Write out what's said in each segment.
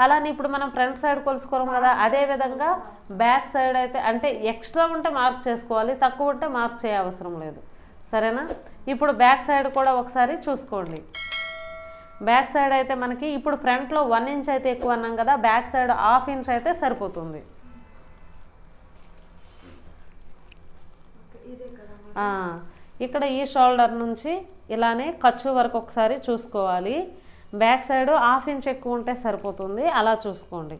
అలానే ఇప్పుడు మనం ఫ్రంట్ సైడ్ కొలుసుకోవడం కదా, అదేవిధంగా బ్యాక్ సైడ్ అయితే అంటే ఎక్స్ట్రా ఉంటే మార్క్ చేసుకోవాలి, తక్కువ ఉంటే మార్క్ చేయ అవసరం లేదు. సరేనా? ఇప్పుడు బ్యాక్ సైడ్ కూడా ఒకసారి చూసుకోండి. బ్యాక్ సైడ్ అయితే మనకి ఇప్పుడు ఫ్రంట్లో 1 ఇంచ్ అయితే ఎక్కువ అన్నాం కదా, బ్యాక్ సైడ్ 1/2 ఇంచ్ అయితే సరిపోతుంది. ఇక్కడ ఈ షోల్డర్ నుంచి ఇలానే ఖర్చు వరకు ఒకసారి చూసుకోవాలి. బ్యాక్ సైడ్ 1/2 ఇంచ్ ఎక్కువ ఉంటే సరిపోతుంది, అలా చూసుకోండి.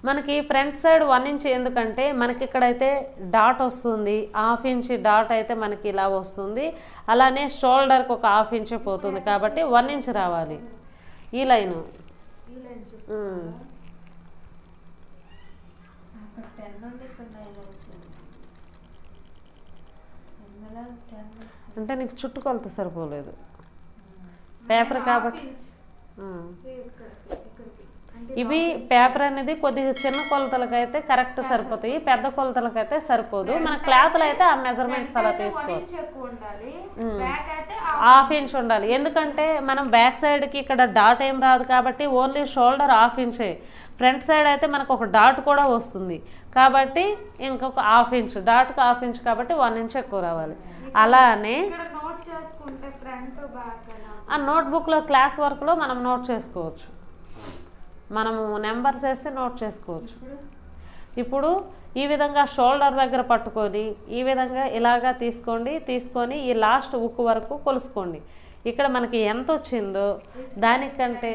మనకి ఫ్రంట్ సైడ్ 1 ఇంచ్ ఎందుకంటే మనకి ఇక్కడైతే డాట్ వస్తుంది, 1/2 ఇంచ్ డాట్ అయితే మనకి ఇలా వస్తుంది. అలానే షోల్డర్కి ఒక 1/2 ఇంచ్ పోతుంది కాబట్టి 1 ఇంచ్ రావాలి ఈ లైను. అంటే నీకు చుట్టుకొలత సరిపోలేదు పేపర్ కాబట్టి. ఇవి పేపర్ అనేది కొద్దిగా చిన్న కొలతలకైతే కరెక్ట్ సరిపోతాయి, పెద్ద కొలతలకైతే సరిపోదు. మన క్లాత్లు అయితే ఆ మెజర్మెంట్స్ అలా తీసుకోవాలి. 1/2 ఇంచ్ ఉండాలి, ఎందుకంటే మనం బ్యాక్ సైడ్కి ఇక్కడ డాట్ ఏం రాదు కాబట్టి ఓన్లీ షోల్డర్ 1/2 ఇంచే. ఫ్రంట్ సైడ్ అయితే మనకు ఒక డాట్ కూడా వస్తుంది కాబట్టి ఇంకొక 1/2 ఇంచ్, డాట్కి 1/2 ఇంచ్ కాబట్టి 1 ఇంచ్ ఎక్కువ రావాలి. అలానే ఆ నోట్బుక్లో క్లాస్ వర్క్లో మనం నోట్ చేసుకోవచ్చు, మనము నెంబర్స్ వేసి నోట్ చేసుకోవచ్చు. ఇప్పుడు ఈ విధంగా షోల్డర్ దగ్గర పట్టుకొని ఈ విధంగా ఇలాగా తీసుకొని ఈ లాస్ట్ ఉక్కు వరకు కొలుసుకోండి. ఇక్కడ మనకి ఎంత వచ్చిందో దానికంటే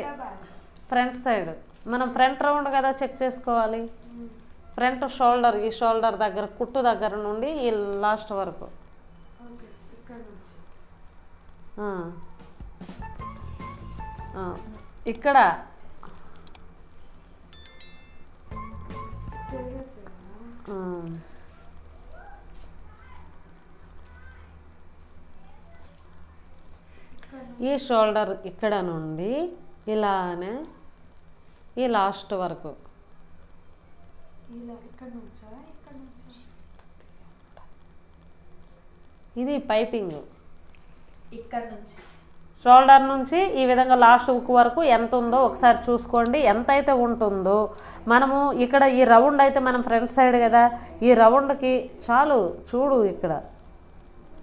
ఫ్రంట్ సైడ్ మనం ఫ్రంట్ రౌండ్ కదా చెక్ చేసుకోవాలి. ఫ్రంట్ షోల్డర్, ఈ షోల్డర్ దగ్గర కుట్టు దగ్గర నుండి ఈ లాస్ట్ వరకు ఇక్కడ ఈ షోల్డర్ ఇక్కడ నుండి ఇలానే ఈ లాస్ట్ వరకు ఇది పైపింగ్. ఇక్కడ నుంచి షోల్డర్ నుంచి ఈ విధంగా లాస్ట్ ఉక్కు వరకు ఎంత ఉందో ఒకసారి చూసుకోండి. ఎంత అయితే ఉంటుందో మనము ఇక్కడ ఈ రౌండ్ అయితే మనం ఫ్రంట్ సైడ్ కదా, ఈ రౌండ్కి చాలు చూడు, ఇక్కడ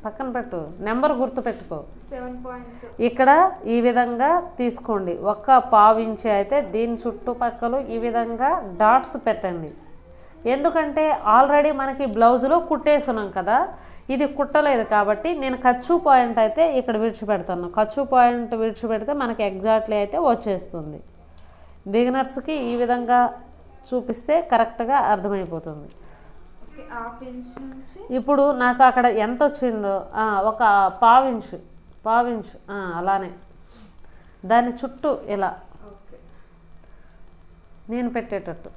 పక్కన పెట్టు, నెంబర్ గుర్తు పెట్టుకో. ఇక్కడ ఈ విధంగా తీసుకోండి, 1/4 ఇంచ్ అయితే దీని చుట్టుపక్కల ఈ విధంగా డాట్స్ పెట్టండి. ఎందుకంటే ఆల్రెడీ మనకి బ్లౌజులో కుట్టేసున్నాం కదా, ఇది కుట్టలేదు కాబట్టి నేను ఖర్చు పాయింట్ అయితే ఇక్కడ విడిచిపెడతాను. ఖర్చు పాయింట్ విడిచిపెడితే మనకి ఎగ్జాక్ట్లీ అయితే వచ్చేస్తుంది. బిగినర్స్కి ఈ విధంగా చూపిస్తే కరెక్ట్గా అర్థమైపోతుంది. ఇప్పుడు నాకు అక్కడ ఎంత వచ్చిందో 1/4 ఇంచ్ అలానే దాని చుట్టూ ఇలా నేను పెట్టేటట్టు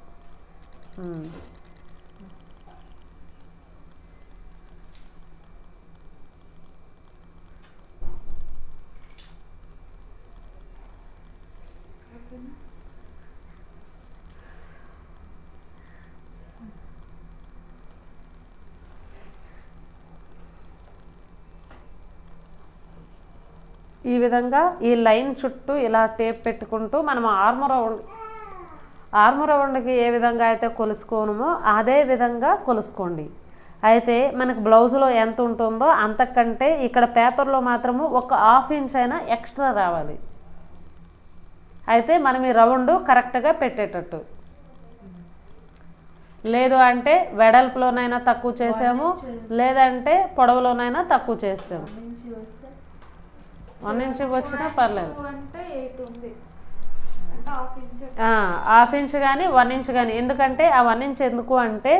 ఈ విధంగా ఈ లైన్ చుట్టూ ఇలా టేప్ పెట్టుకుంటూ మనం ఆర్మ్ రౌండ్కి ఏ విధంగా అయితే కొలుసుకోనమో అదే విధంగా కొలుసుకోండి. అయితే మనకు బ్లౌజ్లో ఎంత ఉంటుందో అంతకంటే ఇక్కడ పేపర్లో మాత్రము 1/2 ఇంచ్ అయినా ఎక్స్ట్రా రావాలి. అయితే మనం ఈ రౌండ్ కరెక్ట్గా పెట్టేటట్టు, లేదు అంటే వెడల్పులోనైనా తక్కువ చేసాము, లేదంటే పొడవులోనైనా తక్కువ చేసాము. 1 ఇంచ్ వచ్చినా పర్లేదు, 1/2 ఇంచ్ కానీ 1 ఇంచ్ కానీ. ఎందుకంటే ఆ 1 ఇంచ్ ఎందుకు అంటే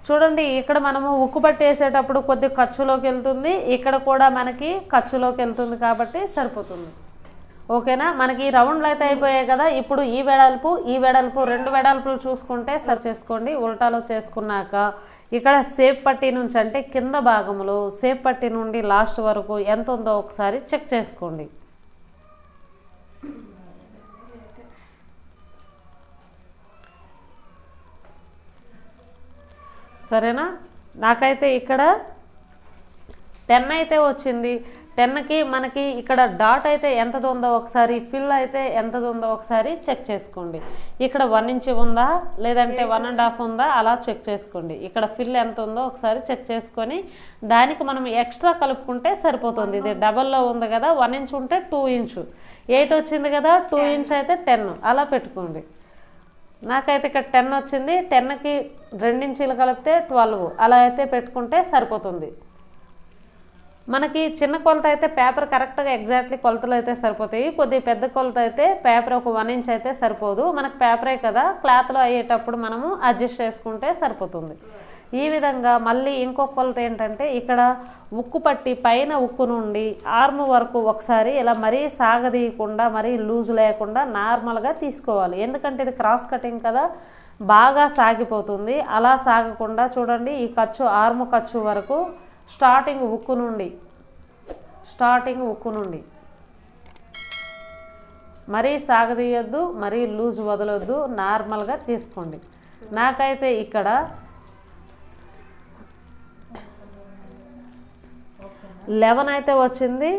చూడండి, ఇక్కడ మనము ఉక్కు పట్టేసేటప్పుడు కొద్దిగా ఖర్చులోకి వెళ్తుంది, ఇక్కడ కూడా మనకి ఖర్చులోకి వెళ్తుంది కాబట్టి సరిపోతుంది. ఓకేనా? మనకి ఈ రౌండ్లు అయితే అయిపోయాయి కదా. ఇప్పుడు ఈ వెడల్పు 2 వెడల్పులు చూసుకుంటే సరి చేసుకోండి. ఉల్టాలో చేసుకున్నాక ఇక్కడ సేప్ పట్టీ నుంచి అంటే కింద భాగంలో సేప్ పట్టీ నుండి లాస్ట్ వరకు ఎంత ఉందో ఒకసారి చెక్ చేసుకోండి. సరేనా? నాకైతే ఇక్కడ 10 అయితే వచ్చింది. 10కి మనకి ఇక్కడ డాట్ అయితే ఎంతది ఉందో ఒకసారి, ఫిల్ అయితే ఎంతది ఉందో ఒకసారి చెక్ చేసుకోండి. ఇక్కడ 1 ఇంచ్ ఉందా లేదంటే 1.5 ఉందా అలా చెక్ చేసుకోండి. ఇక్కడ ఫిల్ ఎంత ఉందో ఒకసారి చెక్ చేసుకొని దానికి మనం ఎక్స్ట్రా కలుపుకుంటే సరిపోతుంది. ఇది డబల్లో ఉంది కదా, 1 ఇంచ్ ఉంటే 2 ఇంచ్, 8 వచ్చింది కదా 2 ఇంచ్ అయితే 10 అలా పెట్టుకోండి. నాకైతే ఇక్కడ 10 వచ్చింది, 10కి 2 ఇంచీలు కలిపితే 12 అలా అయితే పెట్టుకుంటే సరిపోతుంది. మనకి చిన్న కొలత అయితే పేపర్ కరెక్ట్గా ఎగ్జాక్ట్లీ కొలతలు అయితే సరిపోతాయి. కొద్దిగా పెద్ద కొలత అయితే పేపర్ ఒక 1 ఇంచ్ అయితే సరిపోదు. మనకు పేపరే కదా, క్లాత్లో అయ్యేటప్పుడు మనము అడ్జస్ట్ చేసుకుంటే సరిపోతుంది. ఈ విధంగా మళ్ళీ ఇంకొక కొలత ఏంటంటే ఇక్కడ ఉక్కు పట్టి పైన ఉక్కు నుండి ఆర్మ్ వరకు ఒకసారి ఇలా మరీ సాగదీయకుండా మరీ లూజ్ లేకుండా నార్మల్గా తీసుకోవాలి. ఎందుకంటే ఇది క్రాస్ కటింగ్ కదా, బాగా సాగిపోతుంది. అలా సాగకుండా చూడండి ఈ ఖర్చు ఆర్మ్ ఖర్చు వరకు స్టార్టింగ్ ఉక్కు నుండి మరీ సాగదీయొద్దు, మరీ లూజ్ వదలొద్దు, నార్మల్గా తీసుకోండి. నాకైతే ఇక్కడ 11 అయితే వచ్చింది.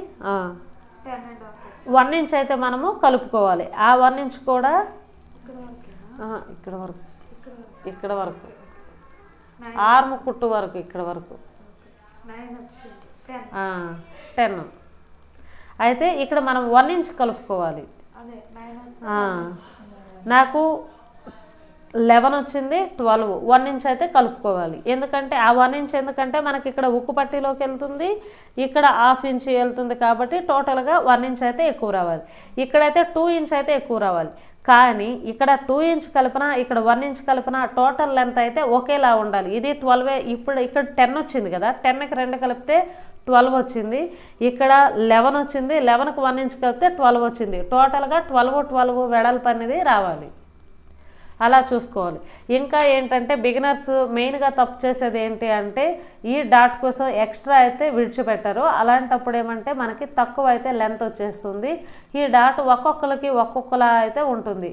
1 ఇంచ్ అయితే మనము కలుపుకోవాలి. ఆ 1 ఇంచ్ కూడా ఇక్కడ వరకు ఆర్మ్ కుట్టు వరకు ఇక్కడ వరకు 10 అయితే ఇక్కడ మనం 1 ఇంచ్ కలుపుకోవాలి. నాకు 11 వచ్చింది, 12, 1 ఇంచ్ అయితే కలుపుకోవాలి. ఎందుకంటే ఆ 1 ఇంచ్ ఎందుకంటే మనకి ఇక్కడ ఉక్కు పట్టీలోకి వెళ్తుంది, ఇక్కడ 1/2 ఇంచ్ వెళ్తుంది కాబట్టి టోటల్గా 1 ఇంచ్ అయితే ఎక్కువ రావాలి. ఇక్కడైతే 2 ఇంచ్ అయితే ఎక్కువ రావాలి. కానీ ఇక్కడ 2 ఇంచ్ కలిపినా ఇక్కడ 1 ఇంచ్ కలిపినా టోటల్ లెంత్ అయితే ఒకేలా ఉండాలి. ఇది 12. ఇప్పుడు ఇక్కడ 10 వచ్చింది కదా, 10కి 2 కలిపితే 12 వచ్చింది. ఇక్కడ 11 వచ్చింది, 11కి 1 ఇంచ్ కలిపితే 12 వచ్చింది. టోటల్గా 12 వెడల్పు అనేది రావాలి. అలా చూసుకోవాలి. ఇంకా ఏంటంటే బిగినర్స్ మెయిన్గా తప్పు చేసేది ఏంటి అంటే ఈ డాట్ కోసం ఎక్స్ట్రా అయితే విడిచిపెట్టారు. అలాంటప్పుడు ఏమంటే మనకి తక్కువ అయితే లెంత్ వచ్చేస్తుంది. ఈ డాట్ ఒక్కొక్కరికి ఒక్కొక్కలా అయితే ఉంటుంది.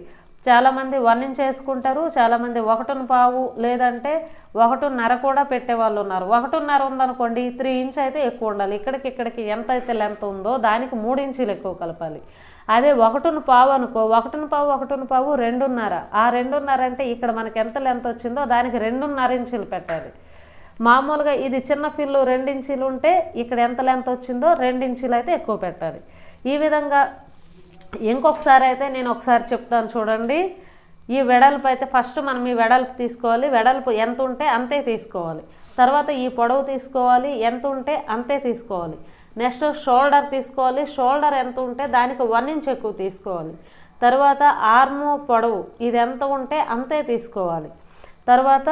చాలామంది 1 ఇంచ్ వేసుకుంటారు, చాలామంది 1.25 లేదంటే 1.5 కూడా పెట్టే వాళ్ళు ఉన్నారు. 1.5 ఉందనుకోండి 3 ఇంచ్ అయితే ఎక్కువ ఉండాలి. ఇక్కడికి ఎంత అయితే లెంత్ ఉందో దానికి 3 ఇంచీలు ఎక్కువ కలపాలి. అదే 1.25 అనుకో, 1.25 2.5, ఆ 2.5 అంటే ఇక్కడ మనకి ఎంత లెంత్ వచ్చిందో దానికి 2.5 ఇంచీలు పెట్టాలి. మామూలుగా ఇది చిన్న ఫిల్లు 2 ఇంచీలు ఉంటే ఇక్కడ ఎంత లెంత్ వచ్చిందో 2 ఇంచీలు అయితే ఎక్కువ పెట్టాలి. ఈ విధంగా ఇంకొకసారి అయితే నేను ఒకసారి చెప్తాను చూడండి. ఈ వెడల్పు అయితే ఫస్ట్ మనం ఈ వెడల్పు తీసుకోవాలి. వెడల్పు ఎంత ఉంటే అంతే తీసుకోవాలి. తర్వాత ఈ పొడవు తీసుకోవాలి, ఎంత ఉంటే అంతే తీసుకోవాలి. నెక్స్ట్ షోల్డర్ తీసుకోవాలి, షోల్డర్ ఎంత ఉంటే దానికి 1 ఇంచ్ ఎక్కువ తీసుకోవాలి. తర్వాత ఆర్మ్ పొడవు ఇది ఎంత ఉంటే అంతే తీసుకోవాలి. తర్వాత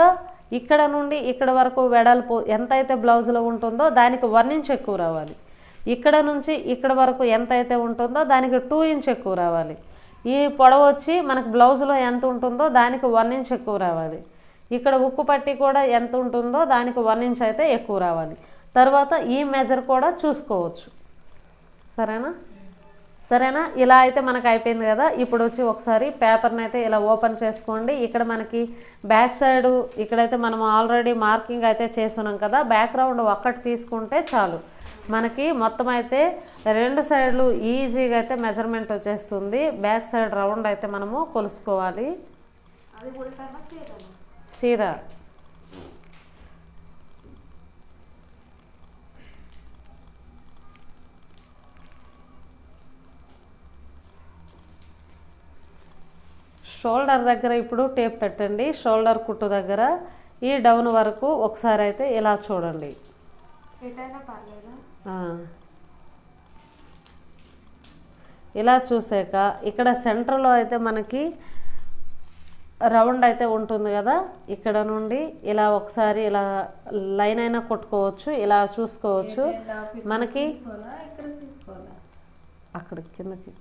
ఇక్కడ నుండి ఇక్కడ వరకు వెడల్పు ఎంతైతే బ్లౌజ్లో ఉంటుందో దానికి 1 ఇంచ్ ఎక్కువ రావాలి. ఇక్కడ నుంచి ఇక్కడ వరకు ఎంతైతే ఉంటుందో దానికి 2 ఇంచ్ ఎక్కువ రావాలి. ఈ పొడవు వచ్చి మనకు బ్లౌజ్లో ఎంత ఉంటుందో దానికి 1 ఇంచ్ ఎక్కువ రావాలి. ఇక్కడ ఉక్కు పట్టి కూడా ఎంత ఉంటుందో దానికి 1 ఇంచ్ అయితే ఎక్కువ రావాలి. తర్వాత ఈ మెజర్ కూడా చూసుకోవచ్చు. సరేనా? ఇలా అయితే మనకు అయిపోయింది కదా. ఇప్పుడు వచ్చి ఒకసారి పేపర్ని అయితే ఇలా ఓపెన్ చేసుకోండి. ఇక్కడ మనకి బ్యాక్ సైడు ఇక్కడైతే మనం ఆల్రెడీ మార్కింగ్ అయితే చేస్తున్నాం కదా, బ్యాక్గ్రౌండ్ ఒక్కటి తీసుకుంటే చాలు. మనకి మొత్తం అయితే 2 సైడ్లు ఈజీగా అయితే మెజర్మెంట్ వచ్చేస్తుంది. బ్యాక్ సైడ్ రౌండ్ అయితే మనము కొలుసుకోవాలి. సీదా షోల్డర్ దగ్గర ఇప్పుడు టేప్ పెట్టండి. షోల్డర్ కుట్టు దగ్గర ఈ డౌన్ వరకు ఒకసారి అయితే ఇలా చూడండి. ఇలా చూసాక ఇక్కడ సెంటర్లో అయితే మనకి రౌండ్ అయితే ఉంటుంది కదా, ఇక్కడ నుండి ఇలా ఒకసారి ఇలా లైన్ అయినా కొట్టుకోవచ్చు, ఇలా చూసుకోవచ్చు. మనకి అక్కడ కిందకి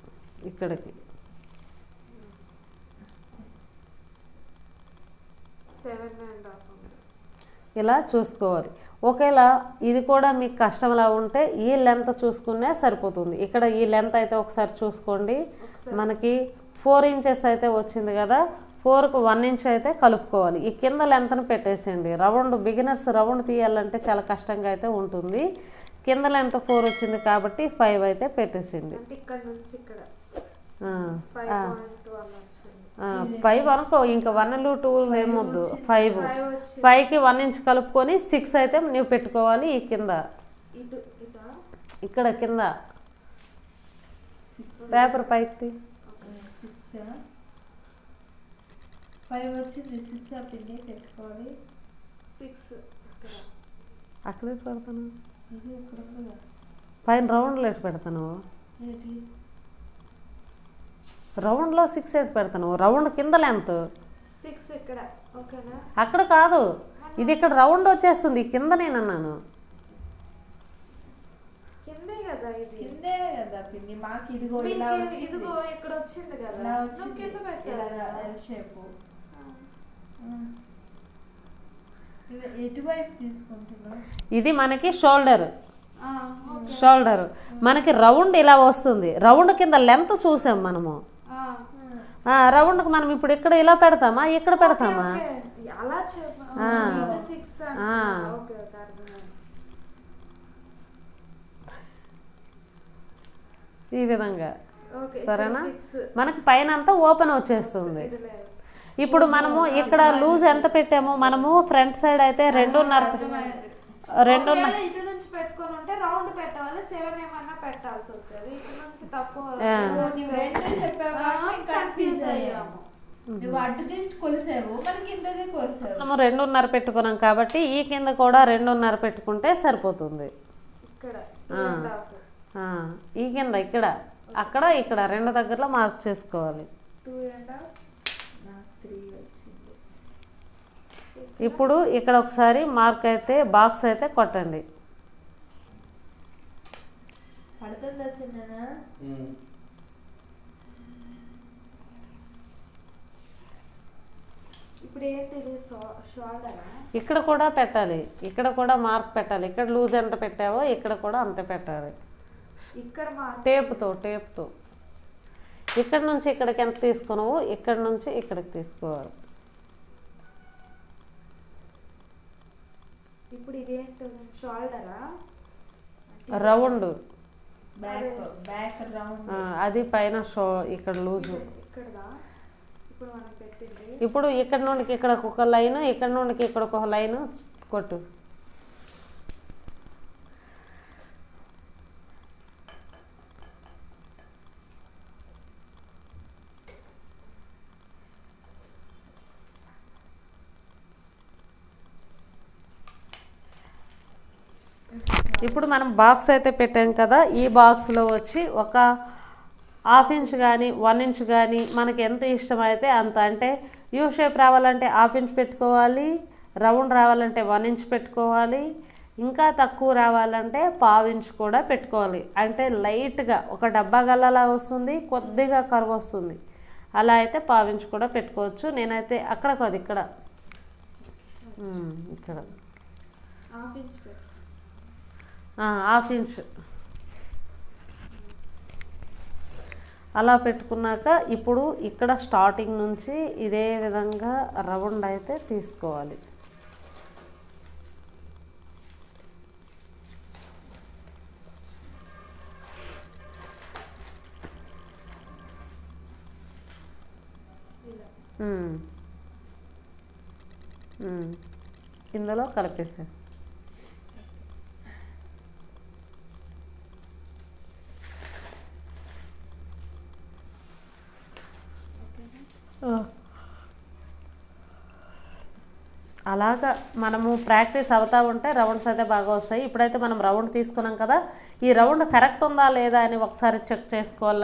ఇక్కడికి ఇలా చూసుకోవాలి. ఒకవేళ ఇది కూడా మీకు కష్టంలా ఉంటే ఈ లెంత్ చూసుకునే సరిపోతుంది. ఇక్కడ ఈ లెంత్ అయితే ఒకసారి చూసుకోండి. మనకి 4 ఇంచెస్ అయితే వచ్చింది కదా, 4కు 1 ఇంచ్ అయితే కలుపుకోవాలి. ఈ కింద లెంత్ను పెట్టేసేయండి. రౌండ్ బిగినర్స్ రౌండ్ తీయాలంటే చాలా కష్టంగా అయితే ఉంటుంది. కింద లెంత్ 4 వచ్చింది కాబట్టి 5 అయితే పెట్టేసింది. ఇక్కడ నుంచి ఇక్కడ 5 అనుకో, ఇంకా 1 2 ఏమొద్దు, 5కి 1 ఇంచ్ కలుపుకొని 6 అయితే నువ్వు పెట్టుకోవాలి. ఈ కింద ఇక్కడ కింద పేపర్ పైకి 5 వచ్చింది, 6 పిండి పెట్టుకోవాలి. 6 అక్కడే పెడతాను, పైన రౌండ్లో ఎటు పెడతాను, రౌండ్లో 6 ఎటు పెడతాను, రౌండ్ కింద లెంత్ 6 ఇక్కడ. ఓకేనా? అక్కడ కాదు, ఇది ఇక్కడ రౌండ్ వచ్చేస్తుంది, కింద నేను అన్నాను. కిందే కదా, ఇది కిందే కదా పిండి. మాకు ఇదిగో ఇలా ఇదిగో ఇక్కడ వచ్చింది కదా, కింద పెట్టాలి షేప్. ఎటువైపు తీసుకుంటున్నా, ఇది మనకి షోల్డర్, మనకి రౌండ్ ఇలా వస్తుంది. రౌండ్ కింద లెంత్ చూసాం మనము. రౌండ్కి మనం ఇప్పుడు ఇక్కడ ఇలా పెడతామా, ఇక్కడ పెడతామా, ఈ విధంగా. సరేనా? మనకి పైన అంతా ఓపెన్ వచ్చేస్తుంది. ఇప్పుడు మనము ఇక్కడ లూజ్ ఎంత పెట్టామో, మనము ఫ్రంట్ సైడ్ అయితే 2.5 ఇటు నుంచి పెట్టుకొని ఉంటే రౌండ్ పెట్టాలి, 7 ఏమన్నా పెట్టాల్సి వచ్చేది. ఇటు నుంచి తక్కువ కన్ఫ్యూజ్ అయ్యాము. మనము 2.5 పెట్టుకున్నాం కాబట్టి ఈ కింద కూడా 2.5 పెట్టుకుంటే సరిపోతుంది. ఈ కింద ఇక్కడ అక్కడ ఇక్కడ 2 దగ్గరలో మార్క్ చేసుకోవాలి. ఇప్పుడు ఇక్కడ ఒకసారి మార్క్ అయితే బాక్స్ అయితే కొట్టండి. ఇక్కడ కూడా పెట్టాలి, ఇక్కడ కూడా మార్క్ పెట్టాలి. ఇక్కడ లూజ్ ఎంత పెట్టావో ఇక్కడ కూడా అంతే పెట్టాలి. ఇక్కడ టేపుతో ఇక్కడ నుంచి ఇక్కడికి ఎంత తీసుకున్నావు, ఇక్కడ నుంచి ఇక్కడికి తీసుకోవాలి. ఇప్పుడు ఇదేంటి, షోల్డరా, రౌండ్ రౌండ్, అది పైన ఇక్కడ లూజు. ఇప్పుడు ఇక్కడ నుండి ఇక్కడికి ఒక లైన్, ఇక్కడ నుండి ఇక్కడికి ఒక లైన్ కొట్టు. ఇప్పుడు మనం బాక్స్ అయితే పెట్టాం కదా, ఈ బాక్స్లో వచ్చి ఒక 1/2 ఇంచ్ కానీ 1 ఇంచ్ కానీ మనకి ఎంత ఇష్టమైతే అంత. అంటే యూ షేప్ రావాలంటే 1/2 ఇంచ్ పెట్టుకోవాలి, రౌండ్ రావాలంటే 1 ఇంచ్ పెట్టుకోవాలి, ఇంకా తక్కువ రావాలంటే 1/2 ఇంచ్ కూడా పెట్టుకోవాలి. అంటే లైట్గా ఒక డబ్బా గల్లలా వస్తుంది, కొద్దిగా కర్వ్ వస్తుంది. అలా అయితే 1/2 ఇంచ్ కూడా పెట్టుకోవచ్చు. నేనైతే అక్కడ కాదు, ఇక్కడ ఇక్కడ 1/2 ఇంచ్ అలా పెట్టుకున్నాక ఇప్పుడు ఇక్కడ స్టార్టింగ్ నుంచి ఇదే విధంగా రౌండ్ అయితే తీసుకోవాలి. ఇందులో కలిపేసా. అలాగా మనము ప్రాక్టీస్ అవుతూ ఉంటే రౌండ్స్ అయితే బాగా వస్తాయి. ఇప్పుడైతే మనం రౌండ్ తీసుకున్నాం కదా, ఈ రౌండ్ కరెక్ట్ ఉందా లేదా అని ఒకసారి చెక్ చేసుకోవాలి.